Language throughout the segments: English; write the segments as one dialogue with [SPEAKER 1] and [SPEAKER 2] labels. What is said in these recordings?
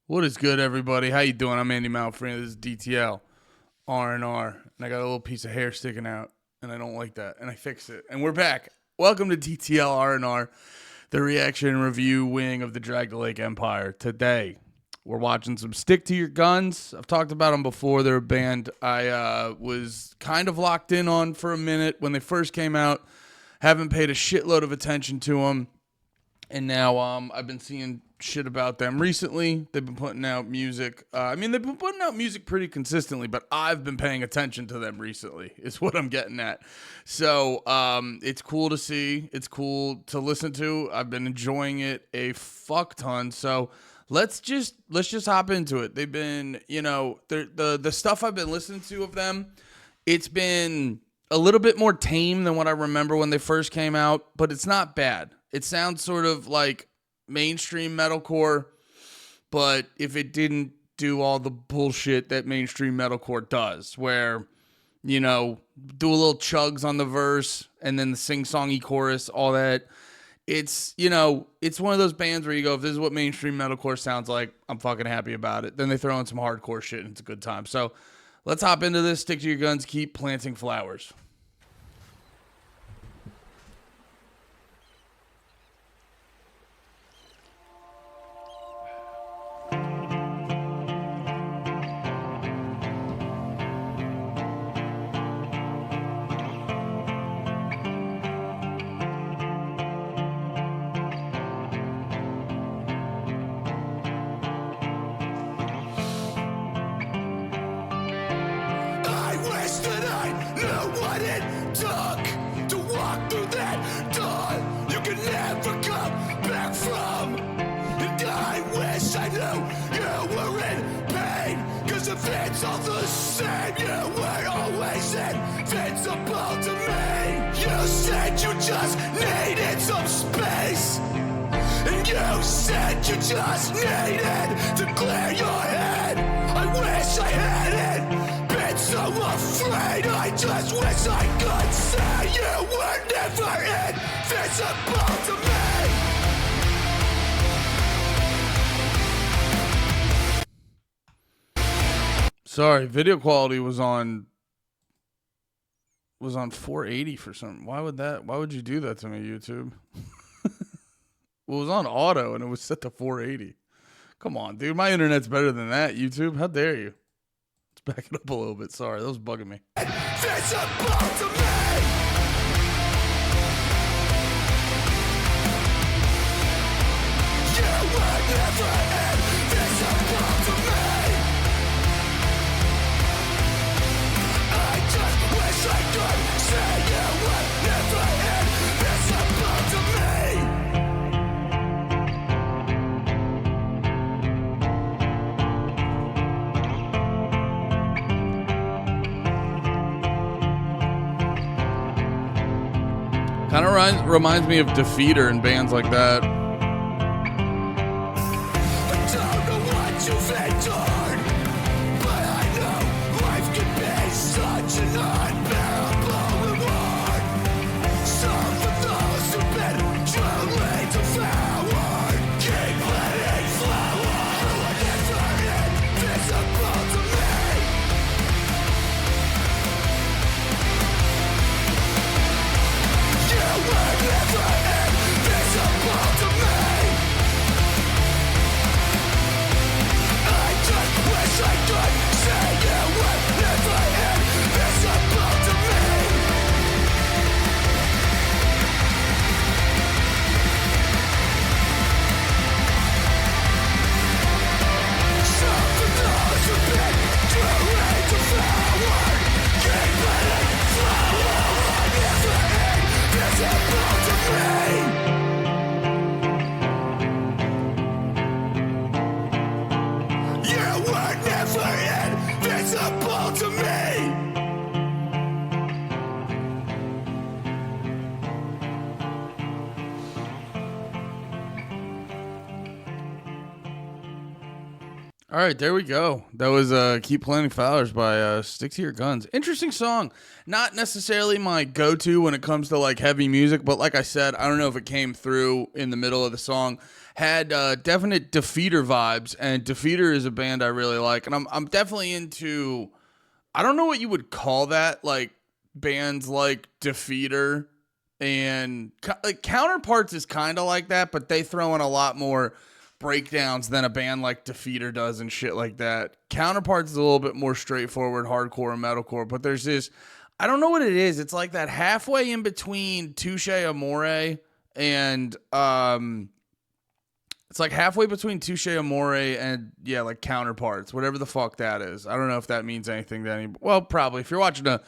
[SPEAKER 1] What is good, everybody? How you doing? I'm Andy Malfrina. This is DTL R&R, and I got a little piece of hair sticking out, and I don't like that, and I fixed it. And we're back. Welcome to DTL R&R, the reaction and review wing of the Drag the Lake Empire. Today, we're watching some Stick to Your Guns. I've talked about them before. They're a band I was kind of locked in on for a minute when they first came out. Haven't paid a shitload of attention to them. And now I've been seeing shit about them recently. They've been putting out music. They've been putting out music pretty consistently, but I've been paying attention to them recently is what I'm getting at. So it's cool to see. It's cool to listen to. I've been enjoying it a fuck ton. So let's just hop into it. They've been, the stuff I've been listening to of them, it's been a little bit more tame than what I remember when they first came out, but it's not bad. It sounds sort of like mainstream metalcore, but if it didn't do all the bullshit that mainstream metalcore does, where, do a little chugs on the verse and then the sing-songy chorus, all that. It's one of those bands where you go, if this is what mainstream metalcore sounds like, I'm fucking happy about it. Then they throw in some hardcore shit and it's a good time. So let's hop into this. Stick to your guns. Keep planting flowers.
[SPEAKER 2] What it took to walk through that door you can never come back from. And I wish I knew you were in pain, cause if it's all the same, you were always invincible to me. You said you just needed some space, and you said you just needed to clear your head. I wish I hadn't been so afraid. I just wish I could say you were never invisible to me.
[SPEAKER 1] Sorry, video quality was on 480 for something. Why would you do that to me, YouTube? Well, it was on auto and it was set to 480. Come on, dude. My internet's better than that, YouTube. How dare you? Let's back it up a little bit. Sorry, that was bugging me.
[SPEAKER 2] Invisible to me. You were never invisible to me. I just wish I could say you were never invisible to me.
[SPEAKER 1] Kind of reminds me of Defeater and bands like that.
[SPEAKER 2] I don't know what you've endured, but I know life can be such an unbearable reward. Some for those who've been truly devoured. Keep letting flower. You are never invisible to me. You were never invisible to me. I just wish I could say you were never invisible to me. Some for those who've been truly devoured. Keep letting flower. Never invisible to me. You were never invisible to me.
[SPEAKER 1] All right, there we go. That was Keep Planting Flowers by Stick to Your Guns. Interesting song. Not necessarily my go-to when it comes to like heavy music, but like I said, I don't know if it came through in the middle of the song. Had definite Defeater vibes, and Defeater is a band I really like, and I'm definitely into, I don't know what you would call that, like bands like Defeater and like Counterparts is kind of like that, but they throw in a lot more breakdowns than a band like Defeater does and shit like that. Counterparts is a little bit more straightforward hardcore and metalcore, but there's this, I don't know what it is. It's like that halfway in between Touche Amore and it's like halfway between Touche Amore and yeah, like Counterparts, whatever the fuck that is. I don't know if that means anything to any. Well, probably if you're watching a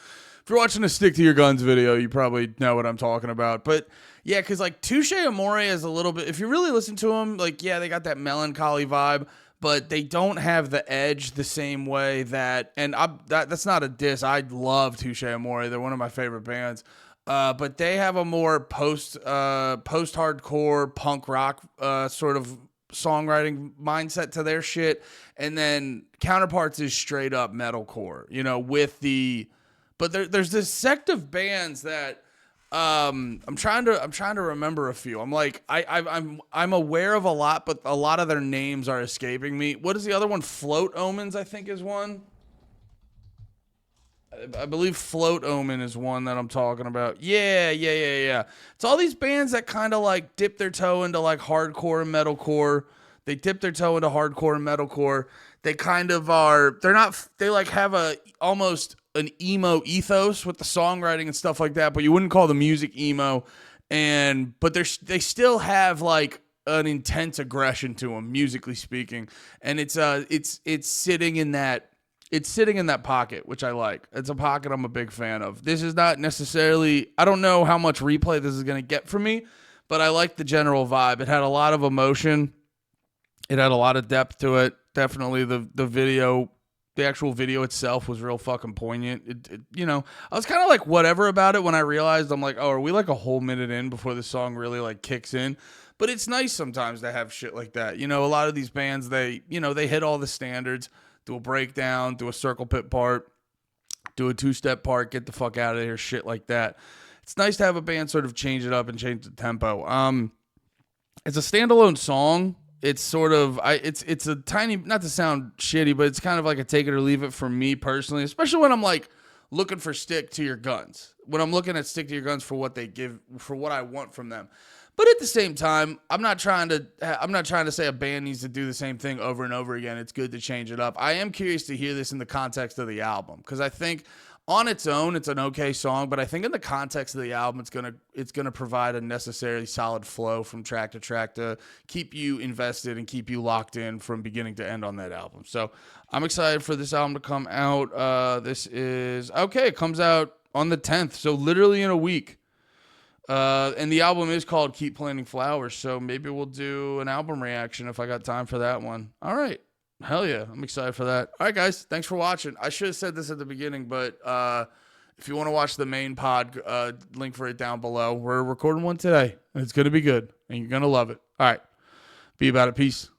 [SPEAKER 1] Stick to Your Guns video, you probably know what I'm talking about. But yeah, because like Touche Amore is a little bit, if you really listen to them, like, yeah, they got that melancholy vibe, but they don't have the edge the same way that, and that's not a diss. I love Touche Amore. They're one of my favorite bands. But they have a more post-hardcore punk rock sort of songwriting mindset to their shit. And then Counterparts is straight up metalcore, you know, with the, but there's this sect of bands that I'm trying to remember a few. I'm like I'm aware of a lot, but a lot of their names are escaping me. What is the other one? Float Omens, I think, is one. I believe Float Omen is one that I'm talking about. Yeah. It's all these bands that kind of like dip their toe into like hardcore and metalcore. They dip their toe into hardcore and metalcore. They kind of are, they like have almost an emo ethos with the songwriting and stuff like that, but you wouldn't call the music emo. But they still have like an intense aggression to them, musically speaking. And it's sitting in that, pocket, which I like. It's a pocket I'm a big fan of. This is not necessarily, I don't know how much replay this is going to get from me, but I like the general vibe. It had a lot of emotion. It had a lot of depth to it. Definitely the video, the actual video itself was real fucking poignant. You know, I was kind of like whatever about it when I realized, I'm like, oh, are we like a whole minute in before the song really like kicks in? But it's nice sometimes to have shit like that. You know, a lot of these bands, they hit all the standards. Do a breakdown, do a circle pit part, do a two-step part, get the fuck out of here, shit like that. It's nice to have a band sort of change it up and change the tempo. It's a standalone song. It's sort of, it's a tiny, not to sound shitty, but it's kind of like a take it or leave it for me personally, especially when I'm like looking for Stick to Your Guns. When I'm looking at Stick to Your Guns for what they give, for what I want from them. But at the same time, I'm not trying to say a band needs to do the same thing over and over again. It's good to change it up. I am curious to hear this in the context of the album, because I think on its own it's an okay song, but I think in the context of the album it's gonna provide a necessarily solid flow from track to track to keep you invested and keep you locked in from beginning to end on that album. So I'm excited for this album to come out. It comes out on the 10th, so literally in a week. And the album is called Keep Planting Flowers, so maybe we'll do an album reaction if I got time for that one. All right. Hell yeah. I'm excited for that. All right, guys. Thanks for watching. I should have said this at the beginning, but if you want to watch the main pod, link for it down below. We're recording one today, and it's going to be good, and you're going to love it. All right. Be about it. Peace.